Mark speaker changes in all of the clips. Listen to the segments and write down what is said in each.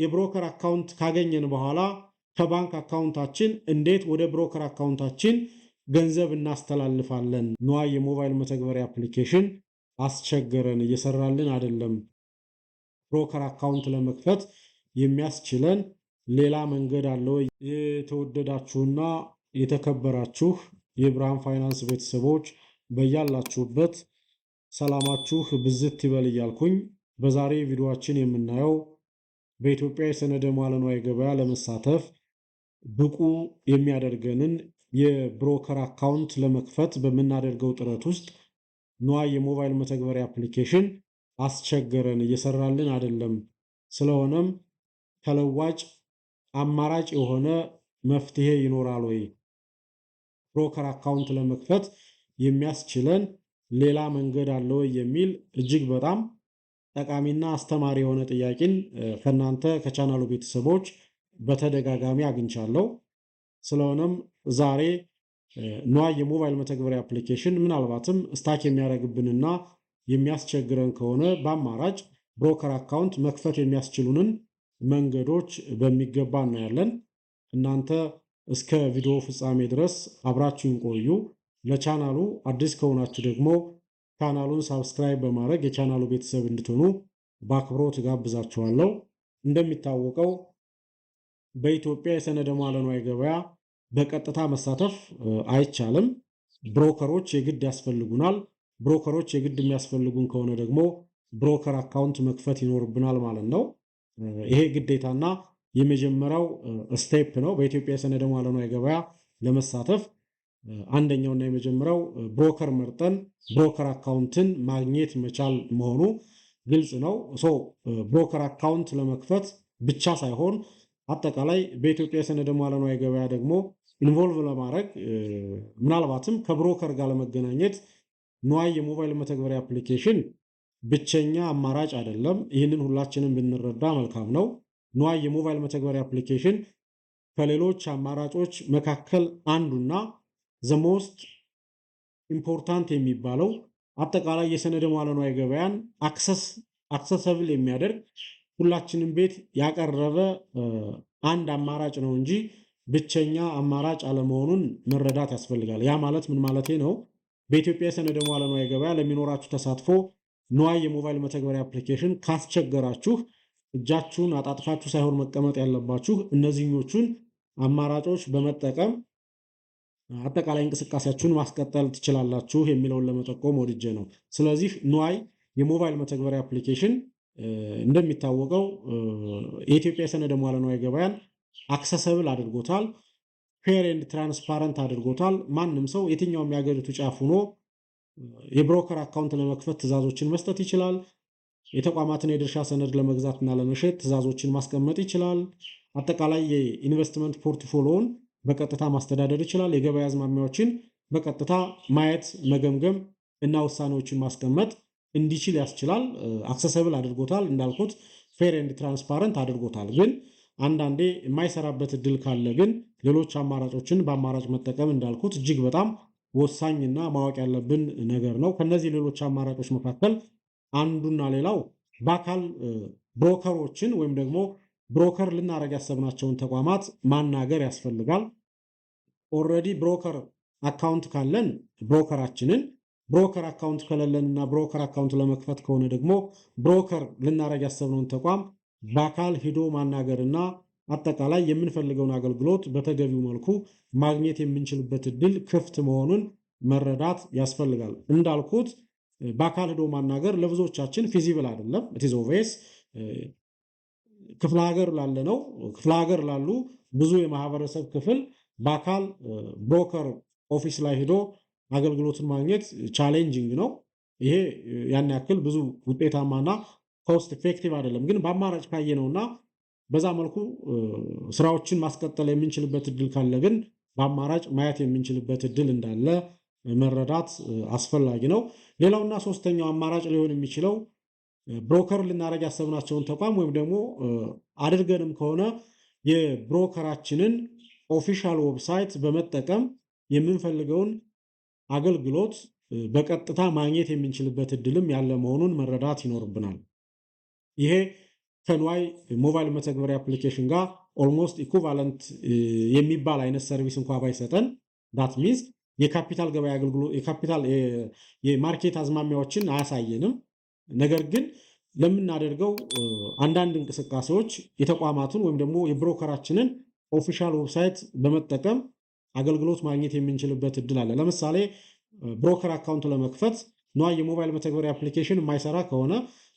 Speaker 1: የብሮከር አካውንት ካገኘን በኋላ ከባንክ አካውንታችን እንዴት ወደ ብሮከር አካውንታችን ገንዘብ እናስተላልፋለን? ንዋይ የሞባይል መተግበሪያ አፕሊኬሽን አስቸገረን፣ እየሰራልን አይደለም። ብሮከር አካውንት ለመክፈት የሚያስችለን ሌላ መንገድ አለው? የተወደዳችሁና የተከበራችሁ የብርሃን ፋይናንስ ቤተሰቦች በያላችሁበት ሰላማችሁ ብዝት ይበል እያልኩኝ በዛሬ ቪዲዮአችን የምናየው በኢትዮጵያ የሰነደ ሙዓለ ንዋይ ገበያ ለመሳተፍ ብቁ የሚያደርገንን የብሮከር አካውንት ለመክፈት በምናደርገው ጥረት ውስጥ ንዋይ የሞባይል መተግበሪያ አፕሊኬሽን አስቸገረን፣ እየሰራልን አይደለም። ስለሆነም ተለዋጭ አማራጭ የሆነ መፍትሄ ይኖራል ወይ? ብሮከር አካውንት ለመክፈት የሚያስችለን ሌላ መንገድ አለ ወይ? የሚል እጅግ በጣም ጠቃሚና አስተማሪ የሆነ ጥያቄን ከናንተ ከቻናሉ ቤተሰቦች በተደጋጋሚ አግኝቻለሁ። ስለሆነም ዛሬ ንዋይ የሞባይል መተግበሪያ አፕሊኬሽን ምናልባትም ስታክ የሚያደርግብንና የሚያስቸግረን ከሆነ በአማራጭ ብሮከር አካውንት መክፈት የሚያስችሉንን መንገዶች በሚገባ እናያለን። እናንተ እስከ ቪዲዮ ፍጻሜ ድረስ አብራችሁን ቆዩ። ለቻናሉ አዲስ ከሆናችሁ ደግሞ ቻናሉን ሳብስክራይብ በማድረግ የቻናሉ ቤተሰብ እንድትሆኑ በአክብሮት ጋብዛችኋለሁ። እንደሚታወቀው በኢትዮጵያ የሰነደ ሙዓለ ንዋይ ገበያ በቀጥታ መሳተፍ አይቻልም። ብሮከሮች የግድ ያስፈልጉናል። ብሮከሮች የግድ የሚያስፈልጉን ከሆነ ደግሞ ብሮከር አካውንት መክፈት ይኖርብናል ማለት ነው። ይሄ ግዴታና የመጀመሪያው ስቴፕ ነው። በኢትዮጵያ የሰነደ ሙዓለ ንዋይ ገበያ ለመሳተፍ አንደኛውና የመጀመሪያው ብሮከር መርጠን ብሮከር አካውንትን ማግኘት መቻል መሆኑ ግልጽ ነው። ብሮከር አካውንት ለመክፈት ብቻ ሳይሆን አጠቃላይ በኢትዮጵያ የሰነደ ሙዓለ ንዋይ ገበያ ደግሞ ኢንቮልቭ ለማድረግ ምናልባትም ከብሮከር ጋር ለመገናኘት ንዋይ የሞባይል መተግበሪያ አፕሊኬሽን ብቸኛ አማራጭ አይደለም። ይህንን ሁላችንም ብንረዳ መልካም ነው። ንዋይ የሞባይል መተግበሪያ አፕሊኬሽን ከሌሎች አማራጮች መካከል አንዱና ዘ ሞስት ኢምፖርታንት የሚባለው አጠቃላይ የሰነደ ሙዓለ ንዋይ ገበያን አክሰሰብል የሚያደርግ ሁላችንም ቤት ያቀረበ አንድ አማራጭ ነው እንጂ ብቸኛ አማራጭ አለመሆኑን መረዳት ያስፈልጋል። ያ ማለት ምን ማለቴ ነው? በኢትዮጵያ የሰነደ ሙዓለ ንዋይ ገበያ ለሚኖራችሁ ተሳትፎ ንዋይ የሞባይል መተግበሪያ አፕሊኬሽን ካስቸገራችሁ እጃችሁን አጣጥፋችሁ ሳይሆን መቀመጥ ያለባችሁ እነዚህኞቹን አማራጮች በመጠቀም አጠቃላይ እንቅስቃሴያችሁን ማስቀጠል ትችላላችሁ የሚለውን ለመጠቆም ወድጄ ነው። ስለዚህ ንዋይ የሞባይል መተግበሪያ አፕሊኬሽን እንደሚታወቀው የኢትዮጵያ የሰነደ ሙዓለ ንዋይ ገበያን አክሰሰብል አድርጎታል። ፌር ኤንድ ትራንስፓረንት አድርጎታል። ማንም ሰው የትኛውም የሀገሪቱ ጫፍ ሆኖ የብሮከር አካውንት ለመክፈት ትዕዛዞችን መስጠት ይችላል። የተቋማትን የድርሻ ሰነድ ለመግዛትና ለመሸጥ ትዕዛዞችን ማስቀመጥ ይችላል። አጠቃላይ የኢንቨስትመንት ፖርትፎሊዮን በቀጥታ ማስተዳደር ይችላል። የገበያ አዝማሚያዎችን በቀጥታ ማየት፣ መገምገም እና ውሳኔዎችን ማስቀመጥ እንዲችል ያስችላል። አክሰሰብል አድርጎታል። እንዳልኩት ፌር ኤንድ ትራንስፓረንት አድርጎታል። ግን አንዳንዴ የማይሰራበት እድል ካለ ግን ሌሎች አማራጮችን በአማራጭ መጠቀም እንዳልኩት እጅግ በጣም ወሳኝና ማወቅ ያለብን ነገር ነው። ከነዚህ ሌሎች አማራጮች መካከል አንዱና ሌላው በአካል ብሮከሮችን ወይም ደግሞ ብሮከር ልናደርግ ያሰብናቸውን ተቋማት ማናገር ያስፈልጋል። ኦልሬዲ ብሮከር አካውንት ካለን ብሮከር አካውንት ከሌለንና ብሮከር አካውንት ለመክፈት ከሆነ ደግሞ ብሮከር ልናደርግ ያሰብነውን ተቋም በአካል ሂዶ ማናገርና አጠቃላይ የምንፈልገውን አገልግሎት በተገቢው መልኩ ማግኘት የምንችልበት እድል ክፍት መሆኑን መረዳት ያስፈልጋል። እንዳልኩት በአካል ሂዶ ማናገር ለብዙዎቻችን ፊዚብል አይደለም። ኢትስ ኦብቪየስ ክፍለ ሀገር ላሉ ብዙ የማህበረሰብ ክፍል በአካል ብሮከር ኦፊስ ላይ ሂዶ አገልግሎትን ማግኘት ቻሌንጂንግ ነው። ይሄ ያን ያክል ብዙ ውጤታማና ኮስት ኢፌክቲቭ አይደለም። ግን በአማራጭ ካየነውና በዛ መልኩ ስራዎችን ማስቀጠል የምንችልበት እድል ካለ ግን በአማራጭ ማየት የምንችልበት እድል እንዳለ መረዳት አስፈላጊ ነው። ሌላውና ሶስተኛው አማራጭ ሊሆን የሚችለው ብሮከር ልናደርግ ያሰብናቸውን ተቋም ወይም ደግሞ አድርገንም ከሆነ የብሮከራችንን ኦፊሻል ዌብሳይት በመጠቀም የምንፈልገውን አገልግሎት በቀጥታ ማግኘት የምንችልበት እድልም ያለ መሆኑን መረዳት ይኖርብናል። ይሄ ከንዋይ ሞባይል መተግበሪያ አፕሊኬሽን ጋር ኦልሞስት ኢኩቫለንት የሚባል አይነት ሰርቪስ እንኳ ባይሰጠን ዳት ሚንስ የካፒታል ገበያ አገልግሎት የማርኬት አዝማሚያዎችን አያሳየንም። ነገር ግን ለምናደርገው አንዳንድ እንቅስቃሴዎች የተቋማቱን ወይም ደግሞ የብሮከራችንን ኦፊሻል ዌብሳይት በመጠቀም አገልግሎት ማግኘት የምንችልበት እድል አለ። ለምሳሌ ብሮከር አካውንት ለመክፈት ንዋይ የሞባይል መተግበሪያ አፕሊኬሽን የማይሰራ ከሆነ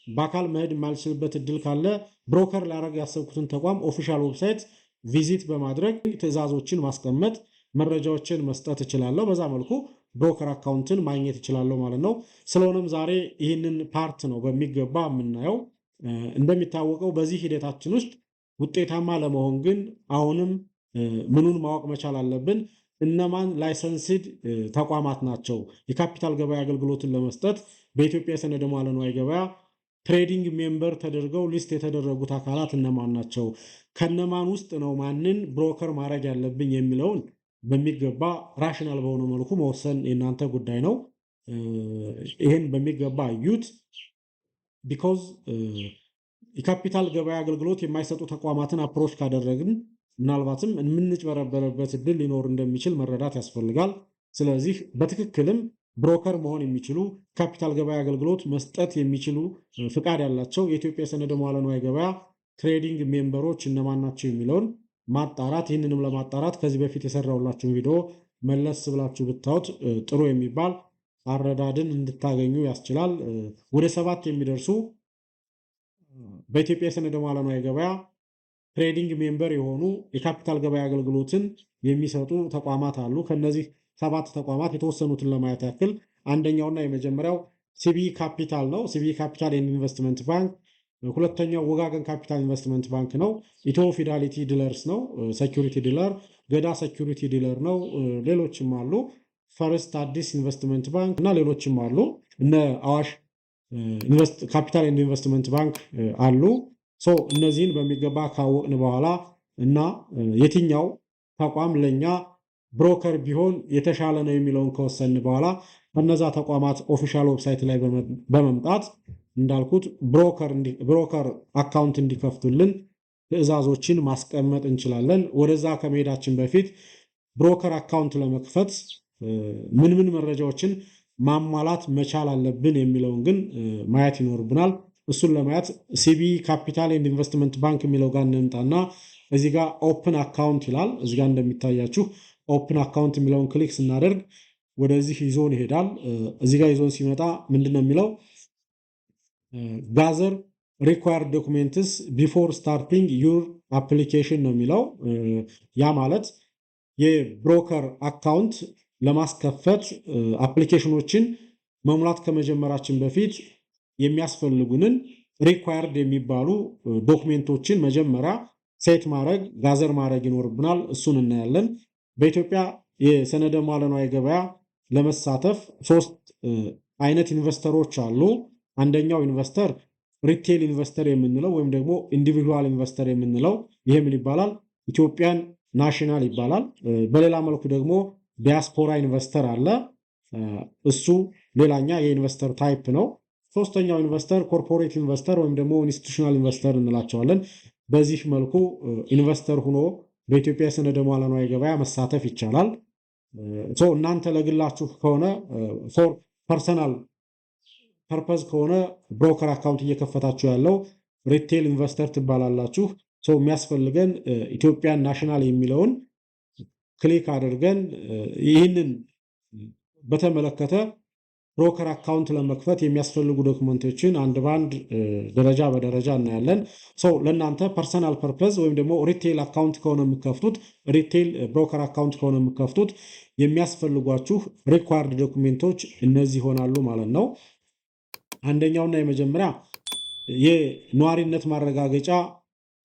Speaker 1: በአካል መሄድ የማልችልበት እድል ካለ ብሮከር ላደርግ ያሰብኩትን ተቋም ኦፊሻል ዌብሳይት ቪዚት በማድረግ ትዕዛዞችን ማስቀመጥ፣ መረጃዎችን መስጠት እችላለሁ። በዛ መልኩ ብሮከር አካውንትን ማግኘት እችላለሁ ማለት ነው። ስለሆነም ዛሬ ይህንን ፓርት ነው በሚገባ የምናየው። እንደሚታወቀው በዚህ ሂደታችን ውስጥ ውጤታማ ለመሆን ግን አሁንም ምኑን ማወቅ መቻል አለብን? እነማን ላይሰንስድ ተቋማት ናቸው የካፒታል ገበያ አገልግሎትን ለመስጠት በኢትዮጵያ የሰነደ ሙዓለ ንዋይ ገበያ ትሬዲንግ ሜምበር ተደርገው ሊስት የተደረጉት አካላት እነማን ናቸው? ከነማን ውስጥ ነው ማንን ብሮከር ማድረግ ያለብኝ የሚለውን በሚገባ ራሽናል በሆነ መልኩ መወሰን የእናንተ ጉዳይ ነው። ይህን በሚገባ እዩት። ቢኮዝ የካፒታል ገበያ አገልግሎት የማይሰጡ ተቋማትን አፕሮች ካደረግን ምናልባትም የምንጭበረበረበት እድል ሊኖር እንደሚችል መረዳት ያስፈልጋል። ስለዚህ በትክክልም ብሮከር መሆን የሚችሉ ካፒታል ገበያ አገልግሎት መስጠት የሚችሉ ፍቃድ ያላቸው የኢትዮጵያ የሰነደ ሙዓለ ንዋይ ገበያ ትሬዲንግ ሜምበሮች እነማን ናቸው የሚለውን ማጣራት። ይህንንም ለማጣራት ከዚህ በፊት የሰራሁላችሁን ቪዲዮ መለስ ብላችሁ ብታዩት ጥሩ የሚባል አረዳድን እንድታገኙ ያስችላል። ወደ 7 የሚደርሱ በኢትዮጵያ የሰነደ ሙዓለ ንዋይ ገበያ ትሬዲንግ ሜምበር የሆኑ የካፒታል ገበያ አገልግሎትን የሚሰጡ ተቋማት አሉ። ከነዚህ 7 ተቋማት የተወሰኑትን ለማየት ያክል አንደኛውና የመጀመሪያው ሲቢ ካፒታል ነው። ሲቢ ካፒታል ኢንቨስትመንት ባንክ። ሁለተኛው ወጋገን ካፒታል ኢንቨስትመንት ባንክ ነው። ኢትዮ ፊዳሊቲ ዲለርስ ነው፣ ሴኩሪቲ ዲለር። ገዳ ሴኩሪቲ ዲለር ነው። ሌሎችም አሉ። ፈርስት አዲስ ኢንቨስትመንት ባንክ እና ሌሎችም አሉ። እነ አዋሽ ካፒታል ኢንቨስትመንት ባንክ አሉ። እነዚህን በሚገባ ካወቅን በኋላ እና የትኛው ተቋም ለኛ ብሮከር ቢሆን የተሻለ ነው የሚለውን ከወሰን በኋላ ከነዛ ተቋማት ኦፊሻል ዌብሳይት ላይ በመምጣት እንዳልኩት ብሮከር አካውንት እንዲከፍቱልን ትዕዛዞችን ማስቀመጥ እንችላለን። ወደዛ ከመሄዳችን በፊት ብሮከር አካውንት ለመክፈት ምን ምን መረጃዎችን ማሟላት መቻል አለብን የሚለውን ግን ማየት ይኖርብናል። እሱን ለማየት ሲቢ ካፒታል ኤንድ ኢንቨስትመንት ባንክ የሚለው ጋር እንምጣና እዚህ ጋር ኦፕን አካውንት ይላል። እዚህ ጋር እንደሚታያችሁ ኦፕን አካውንት የሚለውን ክሊክ ስናደርግ ወደዚህ ይዞን ይሄዳል። እዚህ ጋር ይዞን ሲመጣ ምንድነው የሚለው? ጋዘር ሪኳየርድ ዶኩሜንትስ ቢፎር ስታርቲንግ ዩር አፕሊኬሽን ነው የሚለው። ያ ማለት የብሮከር አካውንት ለማስከፈት አፕሊኬሽኖችን መሙላት ከመጀመራችን በፊት የሚያስፈልጉንን ሪኳየርድ የሚባሉ ዶክሜንቶችን መጀመሪያ ሴት ማድረግ ጋዘር ማድረግ ይኖርብናል። እሱን እናያለን። በኢትዮጵያ የሰነደ ሙዓለ ንዋይ ገበያ ለመሳተፍ 3 አይነት ኢንቨስተሮች አሉ። አንደኛው ኢንቨስተር ሪቴል ኢንቨስተር የምንለው ወይም ደግሞ ኢንዲቪጁዋል ኢንቨስተር የምንለው ይሄ ምን ይባላል? ኢትዮጵያን ናሽናል ይባላል። በሌላ መልኩ ደግሞ ዲያስፖራ ኢንቨስተር አለ። እሱ ሌላኛ የኢንቨስተር ታይፕ ነው። ሶስተኛው ኢንቨስተር ኮርፖሬት ኢንቨስተር ወይም ደግሞ ኢንስቲቱሽናል ኢንቨስተር እንላቸዋለን። በዚህ መልኩ ኢንቨስተር ሆኖ በኢትዮጵያ የሰነደ ሙዓለ ንዋይ ገበያ መሳተፍ ይቻላል። እናንተ ለግላችሁ ከሆነ ፎር ፐርሰናል ፐርፐዝ ከሆነ ብሮከር አካውንት እየከፈታችሁ ያለው ሪቴል ኢንቨስተር ትባላላችሁ። የሚያስፈልገን ኢትዮጵያን ናሽናል የሚለውን ክሊክ አድርገን ይህንን በተመለከተ ብሮከር አካውንት ለመክፈት የሚያስፈልጉ ዶክመንቶችን አንድ ባንድ ደረጃ በደረጃ እናያለን። ለእናንተ ፐርሰናል ፐርፐዝ ወይም ደግሞ ሪቴል አካውንት ከሆነ የምከፍቱት ሪቴል ብሮከር አካውንት ከሆነ የምከፍቱት የሚያስፈልጓችሁ ሪኳርድ ዶክሜንቶች እነዚህ ይሆናሉ ማለት ነው። አንደኛውና የመጀመሪያ የነዋሪነት ማረጋገጫ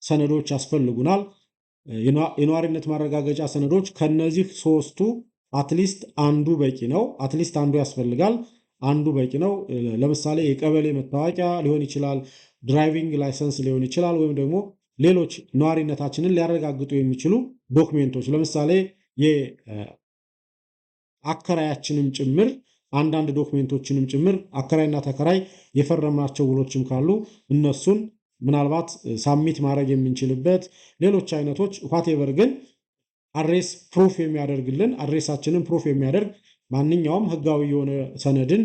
Speaker 1: ሰነዶች ያስፈልጉናል። የነዋሪነት ማረጋገጫ ሰነዶች ከነዚህ 3ቱ አትሊስት አንዱ በቂ ነው። አትሊስት አንዱ ያስፈልጋል። አንዱ በቂ ነው። ለምሳሌ የቀበሌ መታወቂያ ሊሆን ይችላል፣ ድራይቪንግ ላይሰንስ ሊሆን ይችላል፣ ወይም ደግሞ ሌሎች ነዋሪነታችንን ሊያረጋግጡ የሚችሉ ዶክሜንቶች ለምሳሌ የአከራያችንም ጭምር አንዳንድ ዶክሜንቶችንም ጭምር አከራይና ተከራይ የፈረምናቸው ውሎችም ካሉ እነሱን ምናልባት ሳሚት ማድረግ የምንችልበት ሌሎች አይነቶች ዋቴቨር፣ ግን አድሬስ ፕሩፍ የሚያደርግልን አድሬሳችንን ፕሩፍ የሚያደርግ ማንኛውም ህጋዊ የሆነ ሰነድን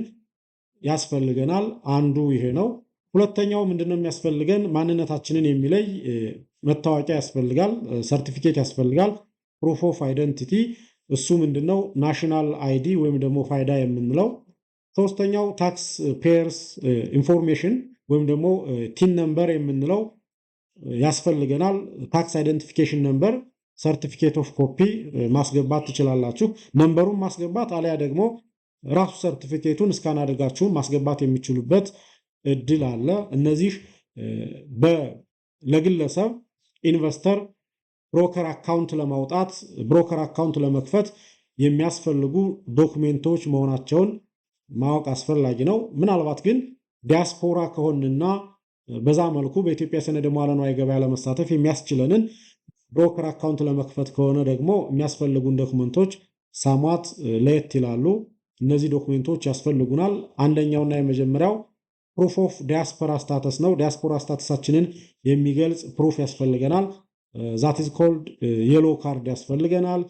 Speaker 1: ያስፈልገናል። አንዱ ይሄ ነው። ሁለተኛው ምንድነው የሚያስፈልገን? ማንነታችንን የሚለይ መታወቂያ ያስፈልጋል፣ ሰርቲፊኬት ያስፈልጋል፣ ፕሩፍ ኦፍ አይደንቲቲ። እሱ ምንድነው? ናሽናል አይዲ ወይም ደግሞ ፋይዳ የምንለው። ሶስተኛው ታክስ ፔየርስ ኢንፎርሜሽን ወይም ደግሞ ቲን ነምበር የምንለው ያስፈልገናል። ታክስ አይደንቲፊኬሽን ነምበር፣ ሰርቲፊኬት ኦፍ ኮፒ ማስገባት ትችላላችሁ። ነምበሩን ማስገባት አሊያ ደግሞ ራሱ ሰርቲፊኬቱን እስካን አድርጋችሁን ማስገባት የሚችሉበት እድል አለ። እነዚህ ለግለሰብ ኢንቨስተር ብሮከር አካውንት ለማውጣት ብሮከር አካውንት ለመክፈት የሚያስፈልጉ ዶክሜንቶች መሆናቸውን ማወቅ አስፈላጊ ነው። ምናልባት ግን ዲያስፖራ ከሆንና በዛ መልኩ በኢትዮጵያ ሰነደ ሙዓለ ንዋይ ገበያ ለመሳተፍ የሚያስችለንን ብሮከር አካውንት ለመክፈት ከሆነ ደግሞ የሚያስፈልጉን ዶክመንቶች ሳሟት ለየት ይላሉ። እነዚህ ዶክሜንቶች ያስፈልጉናል። አንደኛውና የመጀመሪያው ፕሩፍ ኦፍ ዲያስፖራ ስታተስ ነው። ዲያስፖራ ስታተሳችንን የሚገልጽ ፕሩፍ ያስፈልገናል። ዛት ኢዝ ኮልድ የሎ ካርድ ያስፈልገናል።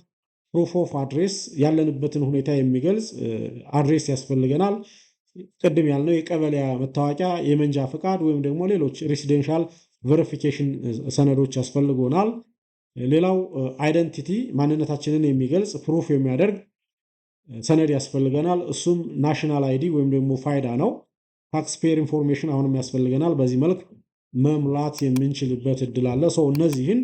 Speaker 1: ፕሩፍ ኦፍ አድሬስ፣ ያለንበትን ሁኔታ የሚገልጽ አድሬስ ያስፈልገናል። ቅድም ያልነው የቀበሌ መታወቂያ፣ የመንጃ ፈቃድ ወይም ደግሞ ሌሎች ሬሲደንሻል ቬሪፊኬሽን ሰነዶች ያስፈልጉናል። ሌላው አይደንቲቲ፣ ማንነታችንን የሚገልጽ ፕሩፍ የሚያደርግ ሰነድ ያስፈልገናል። እሱም ናሽናል አይዲ ወይም ደግሞ ፋይዳ ነው። ታክስፔየር ኢንፎርሜሽን አሁንም ያስፈልገናል። በዚህ መልክ መሙላት የምንችልበት እድል አለ። ሰው እነዚህን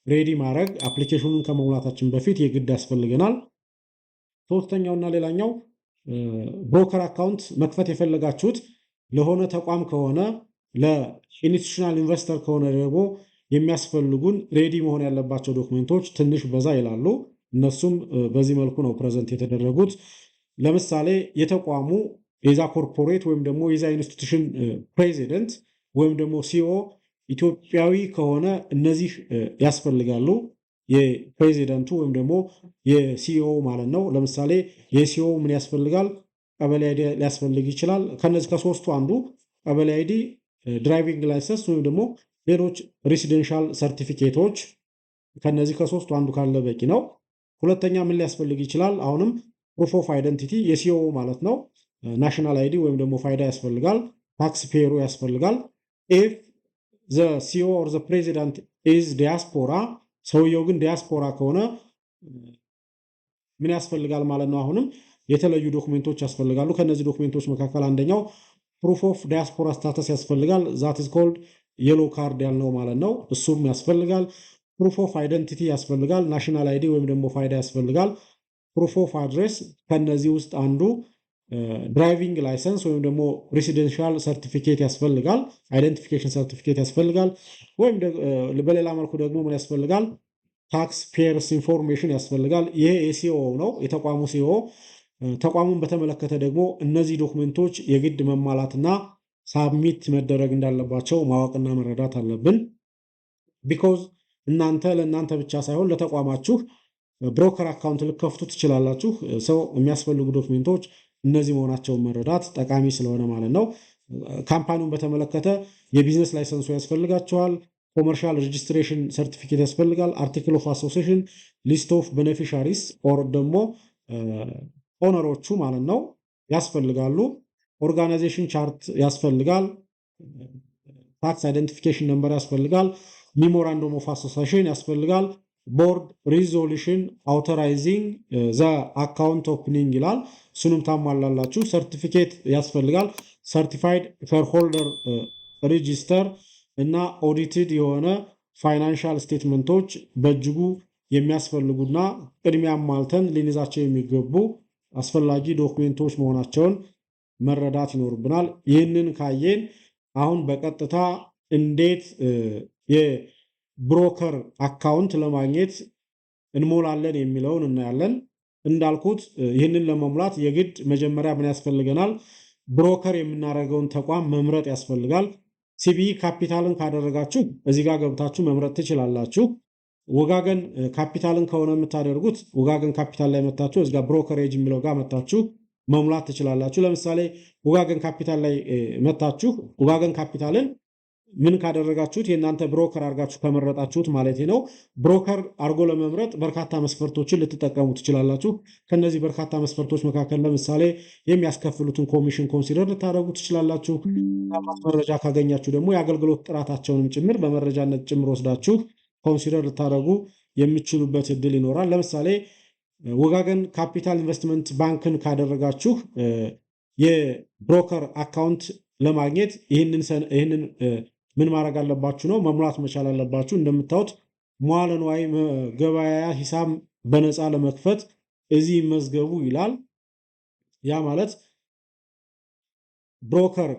Speaker 1: ሬዲ ማድረግ አፕሊኬሽኑን ከመሙላታችን በፊት የግድ ያስፈልገናል። ሶስተኛውና ሌላኛው ብሮከር አካውንት መክፈት የፈለጋችሁት ለሆነ ተቋም ከሆነ ለኢንስቲቱሽናል ኢንቨስተር ከሆነ ደግሞ የሚያስፈልጉን ሬዲ መሆን ያለባቸው ዶክመንቶች ትንሽ በዛ ይላሉ። እነሱም በዚህ መልኩ ነው ፕሬዘንት የተደረጉት። ለምሳሌ የተቋሙ የዛ ኮርፖሬት ወይም ደግሞ የዛ ኢንስቲቱሽን ፕሬዚደንት ወይም ደግሞ ሲኦ ኢትዮጵያዊ ከሆነ እነዚህ ያስፈልጋሉ። የፕሬዚደንቱ ወይም ደግሞ የሲኦ ማለት ነው። ለምሳሌ የሲኦ ምን ያስፈልጋል? ቀበሌ አይዲ ሊያስፈልግ ይችላል። ከነዚህ ከሶስቱ አንዱ ቀበሌ አይዲ፣ ድራይቪንግ ላይሰንስ ወይም ደግሞ ሌሎች ሬሲደንሻል ሰርቲፊኬቶች፣ ከነዚህ ከሶስቱ አንዱ ካለ በቂ ነው። ሁለተኛ ምን ሊያስፈልግ ይችላል? አሁንም ፕሩፍ ኦፍ አይደንቲቲ የሲኦ ማለት ነው። ናሽናል አይዲ ወይም ደግሞ ፋይዳ ያስፈልጋል። ታክስ ፔየሩ ያስፈልጋል። ኢፍ ዘ ሲኦ ኦር ዘ ፕሬዚዳንት ኢዝ ዲያስፖራ፣ ሰውየው ግን ዲያስፖራ ከሆነ ምን ያስፈልጋል ማለት ነው? አሁንም የተለዩ ዶክሜንቶች ያስፈልጋሉ። ከነዚህ ዶክሜንቶች መካከል አንደኛው ፕሩፍ ኦፍ ዲያስፖራ ስታተስ ያስፈልጋል። ዛት ኢዝ ኮልድ የሎ ካርድ ያልነው ማለት ነው። እሱም ያስፈልጋል። ፕሩፍ ኦፍ አይደንቲቲ ያስፈልጋል። ናሽናል አይዲ ወይም ደግሞ ፋይዳ ያስፈልጋል። ፕሩፍ ኦፍ አድሬስ፣ ከነዚህ ውስጥ አንዱ ድራይቪንግ ላይሰንስ ወይም ደግሞ ሬሲደንሻል ሰርቲፊኬት ያስፈልጋል። አይደንቲፊኬሽን ሰርቲፊኬት ያስፈልጋል። ወይም በሌላ መልኩ ደግሞ ምን ያስፈልጋል? ታክስ ፔየርስ ኢንፎርሜሽን ያስፈልጋል። ይሄ የሲኦ ነው፣ የተቋሙ ሲኦ። ተቋሙን በተመለከተ ደግሞ እነዚህ ዶክመንቶች የግድ መሟላትና ሳብሚት መደረግ እንዳለባቸው ማወቅና መረዳት አለብን። ቢኮዝ እናንተ ለእናንተ ብቻ ሳይሆን ለተቋማችሁ ብሮከር አካውንት ልከፍቱ ትችላላችሁ። ሰው የሚያስፈልጉ ዶክሜንቶች እነዚህ መሆናቸውን መረዳት ጠቃሚ ስለሆነ ማለት ነው። ካምፓኒውን በተመለከተ የቢዝነስ ላይሰንሱ ያስፈልጋቸዋል። ኮመርሻል ሬጅስትሬሽን ሰርቲፊኬት ያስፈልጋል። አርቲክል ኦፍ አሶሲሽን፣ ሊስት ኦፍ ቤኔፊሻሪስ ኦር ደግሞ ኦነሮቹ ማለት ነው ያስፈልጋሉ። ኦርጋናይዜሽን ቻርት ያስፈልጋል። ታክስ አይደንቲፊኬሽን ነምበር ያስፈልጋል። ሚሞራንዶም ኦፍ አሶሲሽን ያስፈልጋል። ቦርድ ሪዞሉሽን አውቶራይዚንግ ዘ አካውንት ኦፕኒንግ ይላል። እሱንም ታሟላላችሁ። ሰርቲፊኬት ያስፈልጋል። ሰርቲፋይድ ሼርሆልደር ሬጂስተር እና ኦዲትድ የሆነ ፋይናንሻል ስቴትመንቶች በእጅጉ የሚያስፈልጉና ቅድሚያ ማልተን ልንይዛቸው የሚገቡ አስፈላጊ ዶክሜንቶች መሆናቸውን መረዳት ይኖርብናል። ይህንን ካየን አሁን በቀጥታ እንዴት የብሮከር አካውንት ለማግኘት እንሞላለን የሚለውን እናያለን። እንዳልኩት ይህንን ለመሙላት የግድ መጀመሪያ ምን ያስፈልገናል? ብሮከር የምናደርገውን ተቋም መምረጥ ያስፈልጋል። ሲቢኢ ካፒታልን ካደረጋችሁ እዚህ ጋር ገብታችሁ መምረጥ ትችላላችሁ። ወጋገን ካፒታልን ከሆነ የምታደርጉት ወጋገን ካፒታል ላይ መታችሁ እዚህ ጋር ብሮከሬጅ የሚለው ጋር መታችሁ መሙላት ትችላላችሁ። ለምሳሌ ወጋገን ካፒታል ላይ መታችሁ ወጋገን ካፒታልን ምን ካደረጋችሁት የእናንተ ብሮከር አድርጋችሁ ከመረጣችሁት ማለት ነው። ብሮከር አድርጎ ለመምረጥ በርካታ መስፈርቶችን ልትጠቀሙ ትችላላችሁ። ከነዚህ በርካታ መስፈርቶች መካከል ለምሳሌ የሚያስከፍሉትን ኮሚሽን ኮንሲደር ልታደርጉ ትችላላችሁ። መረጃ ካገኛችሁ ደግሞ የአገልግሎት ጥራታቸውንም ጭምር በመረጃነት ጭምር ወስዳችሁ ኮንሲደር ልታደርጉ የምችሉበት እድል ይኖራል። ለምሳሌ ወጋገን ካፒታል ኢንቨስትመንት ባንክን ካደረጋችሁ የብሮከር አካውንት ለማግኘት ይህንን ምን ማድረግ አለባችሁ ነው መሙላት መቻል አለባችሁ። እንደምታዩት መዋለ ንዋይ ገበያ ሂሳብ በነፃ ለመክፈት እዚህ ይመዝገቡ ይላል። ያ ማለት ብሮከር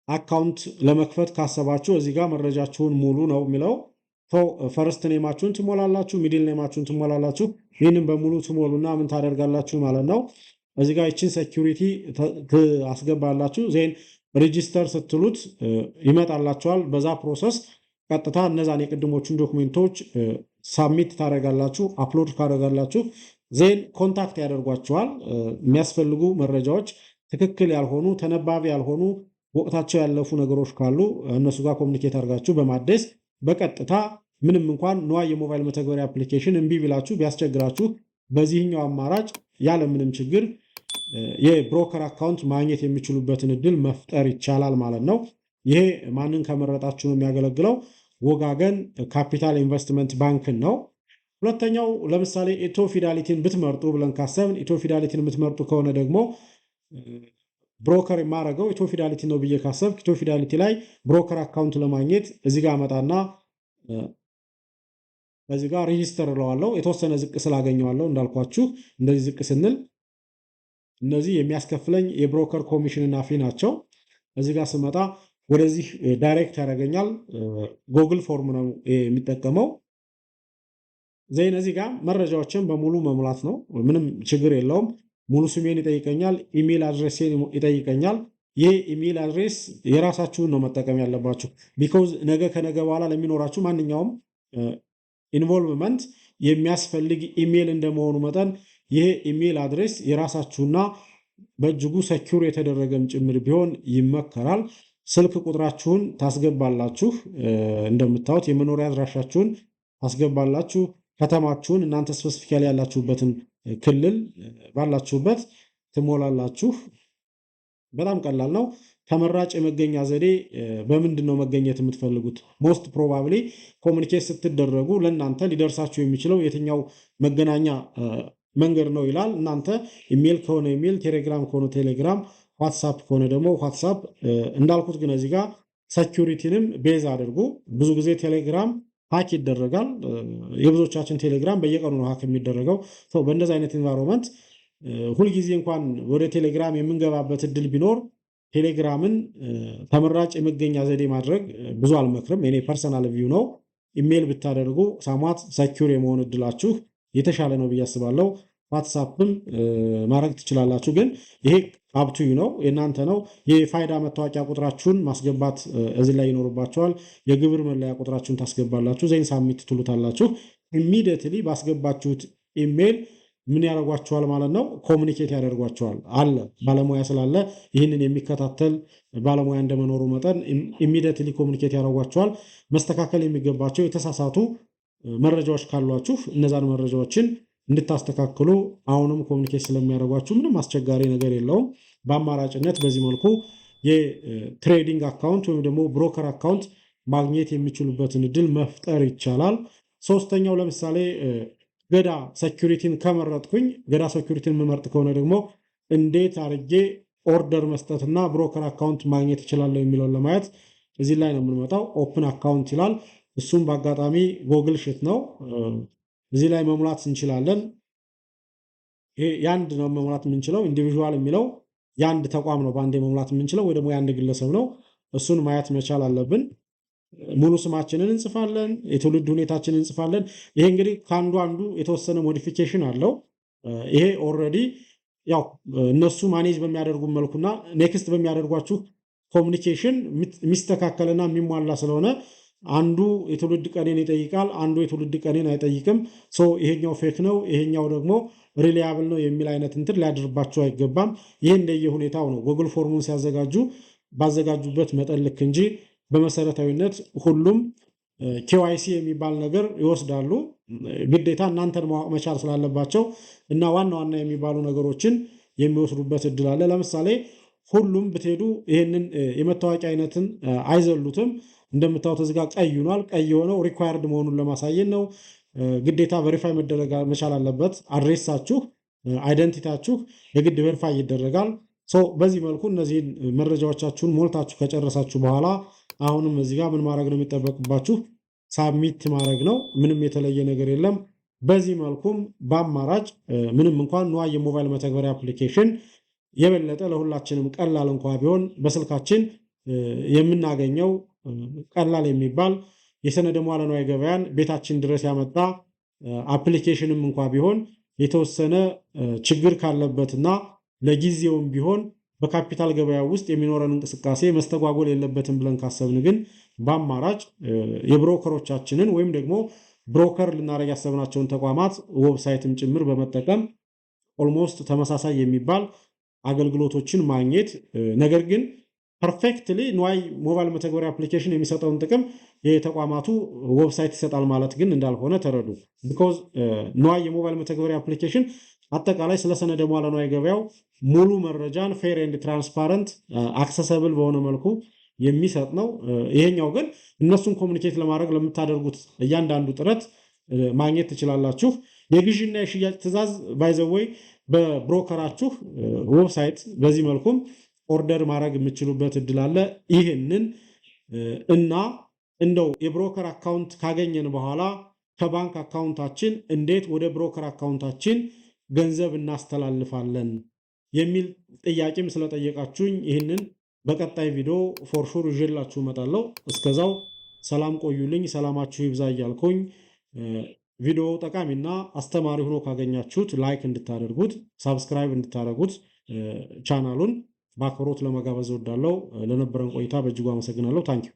Speaker 1: አካውንት ለመክፈት ካሰባችሁ እዚህ ጋር መረጃችሁን ሙሉ ነው የሚለው። ፈርስት ኔማችሁን ትሞላላችሁ፣ ሚድል ኔማችሁን ትሞላላችሁ። ይህንን በሙሉ ትሞሉና ምን ታደርጋላችሁ ማለት ነው። እዚህ ጋር ይችን ሴኪሪቲ ታስገባላችሁ። ዜን ሬጂስተር ስትሉት ይመጣላችኋል። በዛ ፕሮሰስ ቀጥታ እነዛን የቅድሞቹን ዶክሜንቶች ሳሚት ታደርጋላችሁ። አፕሎድ ካደረጋላችሁ ዜን ኮንታክት ያደርጓችኋል። የሚያስፈልጉ መረጃዎች ትክክል ያልሆኑ ተነባቢ ያልሆኑ ወቅታቸው ያለፉ ነገሮች ካሉ እነሱ ጋር ኮሚኒኬት አድርጋችሁ በማደስ በቀጥታ ምንም እንኳን ንዋይ የሞባይል መተግበሪያ አፕሊኬሽን እምቢ ቢላችሁ ቢያስቸግራችሁ በዚህኛው አማራጭ ያለምንም ችግር የብሮከር አካውንት ማግኘት የሚችሉበትን እድል መፍጠር ይቻላል ማለት ነው። ይሄ ማንን ከመረጣችሁ ነው የሚያገለግለው? ወጋገን ካፒታል ኢንቨስትመንት ባንክን ነው። ሁለተኛው ለምሳሌ ኢትዮ ፊዳሊቲን ብትመርጡ ብለን ካሰብን ኢትዮ ፊዳሊቲን የምትመርጡ ከሆነ ደግሞ ብሮከር የማደርገው ኢትዮ ፊዳሊቲ ነው ብዬ ካሰብክ ኢትዮ ፊዳሊቲ ላይ ብሮከር አካውንት ለማግኘት እዚህ ጋር መጣና እዚህ ጋር ሬጂስተር እለዋለሁ። የተወሰነ ዝቅ ስላገኘዋለሁ እንዳልኳችሁ እንደዚህ ዝቅ ስንል እነዚህ የሚያስከፍለኝ የብሮከር ኮሚሽን እና ፊ ናቸው። እዚህ ጋር ስመጣ ወደዚህ ዳይሬክት ያደርገኛል። ጎግል ፎርም ነው የሚጠቀመው። ዜን እዚህ ጋር መረጃዎችን በሙሉ መሙላት ነው። ምንም ችግር የለውም። ሙሉ ስሜን ይጠይቀኛል። ኢሜል አድሬሴን ይጠይቀኛል። ይህ ኢሜል አድሬስ የራሳችሁን ነው መጠቀም ያለባችሁ። ቢኮዝ ነገ ከነገ በኋላ ለሚኖራችሁ ማንኛውም ኢንቮልቭመንት የሚያስፈልግ ኢሜል እንደመሆኑ መጠን ይህ ኢሜል አድሬስ የራሳችሁና በእጅጉ ሰኪውር የተደረገም ጭምር ቢሆን ይመከራል። ስልክ ቁጥራችሁን ታስገባላችሁ። እንደምታዩት የመኖሪያ አድራሻችሁን ታስገባላችሁ። ከተማችሁን እናንተ ስፔሲፊካሊ ያላችሁበትን ክልል ባላችሁበት ትሞላላችሁ። በጣም ቀላል ነው። ተመራጭ የመገኛ ዘዴ በምንድን ነው መገኘት የምትፈልጉት? ሞስት ፕሮባብሊ ኮሚኒኬት ስትደረጉ ለእናንተ ሊደርሳችሁ የሚችለው የትኛው መገናኛ መንገድ ነው ይላል። እናንተ ኢሜል ከሆነ ኢሜል፣ ቴሌግራም ከሆነ ቴሌግራም፣ ዋትሳፕ ከሆነ ደግሞ ዋትሳፕ። እንዳልኩት ግን እዚህ ጋር ሴኪሪቲንም ቤዝ አድርጉ። ብዙ ጊዜ ቴሌግራም ሀክ ይደረጋል። የብዙዎቻችን ቴሌግራም በየቀኑ ነው ሀክ የሚደረገው። በእንደዚህ አይነት ኢንቫይሮንመንት ሁልጊዜ እንኳን ወደ ቴሌግራም የምንገባበት እድል ቢኖር ቴሌግራምን ተመራጭ የመገኛ ዘዴ ማድረግ ብዙ አልመክርም። እኔ ፐርሰናል ቪው ነው። ኢሜል ብታደርጉ ሳሟት ሰኪውር የመሆን እድላችሁ የተሻለ ነው ብዬ አስባለሁ። ዋትሳፕም ማድረግ ትችላላችሁ፣ ግን ይሄ አብቱዩ ነው፣ የእናንተ ነው። የፋይዳ መታወቂያ ቁጥራችሁን ማስገባት እዚህ ላይ ይኖርባችኋል። የግብር መለያ ቁጥራችሁን ታስገባላችሁ። ዜን ሳሚት ትሉታላችሁ። ኢሚዲየትሊ ባስገባችሁት ኢሜል ምን ያደርጓቸዋል ማለት ነው? ኮሚኒኬት ያደርጓቸዋል። አለ ባለሙያ ስላለ ይህንን የሚከታተል ባለሙያ እንደመኖሩ መጠን ኢሚዲየትሊ ኮሚኒኬት ያደርጓቸዋል። መስተካከል የሚገባቸው የተሳሳቱ መረጃዎች ካሏችሁ እነዛን መረጃዎችን እንድታስተካክሉ አሁንም ኮሚኒኬት ስለሚያደርጓችሁ ምንም አስቸጋሪ ነገር የለውም። በአማራጭነት በዚህ መልኩ የትሬዲንግ አካውንት ወይም ደግሞ ብሮከር አካውንት ማግኘት የሚችሉበትን እድል መፍጠር ይቻላል። ሶስተኛው ለምሳሌ ገዳ ሴኪሪቲን ከመረጥኩኝ ገዳ ሴኪሪቲን የምመርጥ ከሆነ ደግሞ እንዴት አድርጌ ኦርደር መስጠትና ብሮከር አካውንት ማግኘት ይችላለሁ የሚለውን ለማየት እዚህ ላይ ነው የምንመጣው። ኦፕን አካውንት ይላል። እሱም በአጋጣሚ ጎግል ሽት ነው። እዚህ ላይ መሙላት እንችላለን። ይሄ የአንድ ነው መሙላት የምንችለው። ኢንዲቪዥዋል የሚለው የአንድ ተቋም ነው በአንድ መሙላት የምንችለው፣ ወይ ደግሞ የአንድ ግለሰብ ነው። እሱን ማየት መቻል አለብን። ሙሉ ስማችንን እንጽፋለን፣ የትውልድ ሁኔታችንን እንጽፋለን። ይሄ እንግዲህ ከአንዱ አንዱ የተወሰነ ሞዲፊኬሽን አለው። ይሄ ኦልሬዲ ያው እነሱ ማኔጅ በሚያደርጉ መልኩና ኔክስት በሚያደርጓችሁ ኮሚኒኬሽን የሚስተካከልና የሚሟላ ስለሆነ አንዱ የትውልድ ቀኔን ይጠይቃል፣ አንዱ የትውልድ ቀኔን አይጠይቅም። ይሄኛው ፌክ ነው፣ ይሄኛው ደግሞ ሪሊያብል ነው የሚል አይነት እንትን ሊያደርባችሁ አይገባም። ይሄ እንደየ ሁኔታው ነው። ጉግል ፎርሙን ሲያዘጋጁ ባዘጋጁበት መጠን ልክ እንጂ በመሰረታዊነት ሁሉም ኬዋይሲ የሚባል ነገር ይወስዳሉ። ግዴታ እናንተን ማወቅ መቻል ስላለባቸው እና ዋና ዋና የሚባሉ ነገሮችን የሚወስዱበት እድል አለ። ለምሳሌ ሁሉም ብትሄዱ ይህንን የመታወቂያ አይነትን አይዘሉትም። እንደምታዩት እዚህ ጋር ቀይ ሆኗል። ቀይ የሆነው ሪኳየርድ መሆኑን ለማሳየት ነው። ግዴታ ቬሪፋይ መደረግ መቻል አለበት። አድሬሳችሁ፣ አይደንቲታችሁ የግድ ቬሪፋይ ይደረጋል። በዚህ መልኩ እነዚህን መረጃዎቻችሁን ሞልታችሁ ከጨረሳችሁ በኋላ አሁንም እዚህ ጋር ምን ማድረግ ነው የሚጠበቅባችሁ? ሳብሚት ማድረግ ነው። ምንም የተለየ ነገር የለም። በዚህ መልኩም በአማራጭ ምንም እንኳን ንዋይ የሞባይል መተግበሪያ አፕሊኬሽን የበለጠ ለሁላችንም ቀላል እንኳ ቢሆን በስልካችን የምናገኘው ቀላል የሚባል የሰነደ መዋዕለ ንዋይ ገበያን ቤታችን ድረስ ያመጣ አፕሊኬሽንም እንኳ ቢሆን የተወሰነ ችግር ካለበትና ለጊዜውም ቢሆን በካፒታል ገበያ ውስጥ የሚኖረን እንቅስቃሴ መስተጓጎል የለበትም ብለን ካሰብን ግን በአማራጭ የብሮከሮቻችንን ወይም ደግሞ ብሮከር ልናደርግ ያሰብናቸውን ተቋማት ዌብሳይትም ጭምር በመጠቀም ኦልሞስት ተመሳሳይ የሚባል አገልግሎቶችን ማግኘት፣ ነገር ግን ፐርፌክትሊ ንዋይ ሞባይል መተግበሪያ አፕሊኬሽን የሚሰጠውን ጥቅም የተቋማቱ ዌብሳይት ይሰጣል ማለት ግን እንዳልሆነ ተረዱ። ቢኮዝ ንዋይ የሞባይል መተግበሪያ አፕሊኬሽን አጠቃላይ ስለ ሰነደ መዋዕለ ንዋይ ገበያው ሙሉ መረጃን ፌር ኤንድ ትራንስፓረንት አክሰሰብል በሆነ መልኩ የሚሰጥ ነው። ይሄኛው ግን እነሱን ኮሚኒኬት ለማድረግ ለምታደርጉት እያንዳንዱ ጥረት ማግኘት ትችላላችሁ። የግዥና የሽያጭ ትዕዛዝ ባይዘወይ በብሮከራችሁ ዌብሳይት በዚህ መልኩም ኦርደር ማድረግ የምችሉበት እድል አለ። ይህንን እና እንደው የብሮከር አካውንት ካገኘን በኋላ ከባንክ አካውንታችን እንዴት ወደ ብሮከር አካውንታችን ገንዘብ እናስተላልፋለን የሚል ጥያቄም ስለጠየቃችሁኝ ይህንን በቀጣይ ቪዲዮ ፎርሹር ይዤላችሁ እመጣለሁ። እስከዛው ሰላም ቆዩልኝ፣ ሰላማችሁ ይብዛ እያልኩኝ ቪዲዮው ጠቃሚና አስተማሪ ሆኖ ካገኛችሁት ላይክ እንድታደርጉት፣ ሳብስክራይብ እንድታደርጉት ቻናሉን በአክብሮት ለመጋበዝ እወዳለሁ። ለነበረን ቆይታ በእጅጉ አመሰግናለሁ። ታንኪዩ